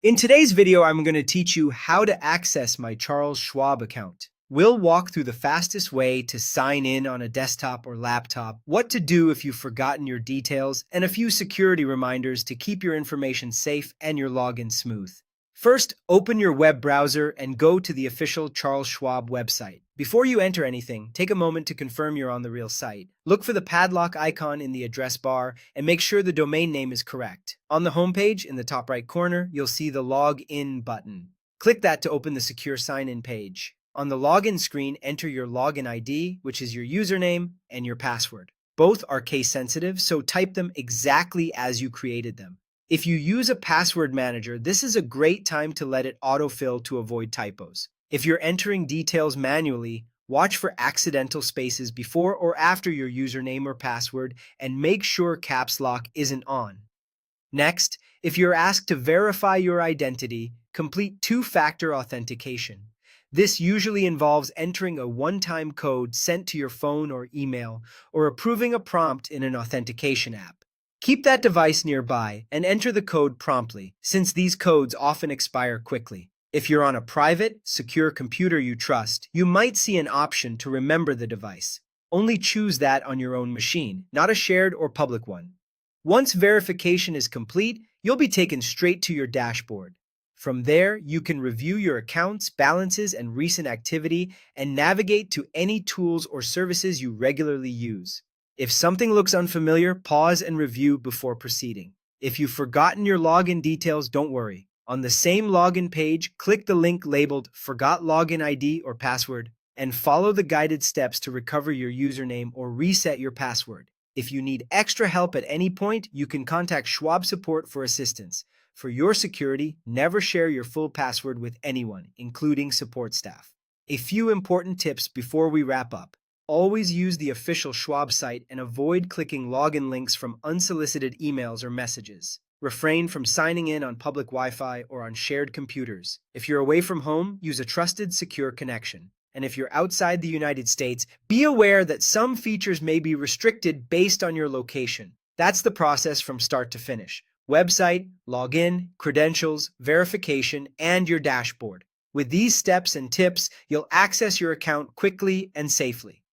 In today's video, I'm going to teach you how to access my Charles Schwab account. We'll walk through the fastest way to sign in on a desktop or laptop, what to do if you've forgotten your details, and a few security reminders to keep your information safe and your login smooth. First, open your web browser and go to the official Charles Schwab website. Before you enter anything, take a moment to confirm you're on the real site. Look for the padlock icon in the address bar and make sure the domain name is correct. On the homepage, in the top right corner, you'll see the Log In button. Click that to open the secure sign-in page. On the login screen, enter your login ID, which is your username, and your password. Both are case-sensitive, so type them exactly as you created them. If you use a password manager, this is a great time to let it autofill to avoid typos. If you're entering details manually, watch for accidental spaces before or after your username or password and make sure caps lock isn't on. Next, if you're asked to verify your identity, complete two-factor authentication. This usually involves entering a one-time code sent to your phone or email or approving a prompt in an authentication app. Keep that device nearby and enter the code promptly, since these codes often expire quickly. If you're on a private, secure computer you trust, you might see an option to remember the device. Only choose that on your own machine, not a shared or public one. Once verification is complete, you'll be taken straight to your dashboard. From there, you can review your accounts, balances, and recent activity and navigate to any tools or services you regularly use. If something looks unfamiliar, pause and review before proceeding. If you've forgotten your login details, don't worry. On the same login page, click the link labeled Forgot Login ID or Password and follow the guided steps to recover your username or reset your password. If you need extra help at any point, you can contact Schwab support for assistance. For your security, never share your full password with anyone, including support staff. A few important tips before we wrap up. Always use the official Schwab site and avoid clicking login links from unsolicited emails or messages. Refrain from signing in on public Wi-Fi or on shared computers. If you're away from home, use a trusted, secure connection. And if you're outside the United States, be aware that some features may be restricted based on your location. That's the process from start to finish. Website, login, credentials, verification, and your dashboard. With these steps and tips, you'll access your account quickly and safely.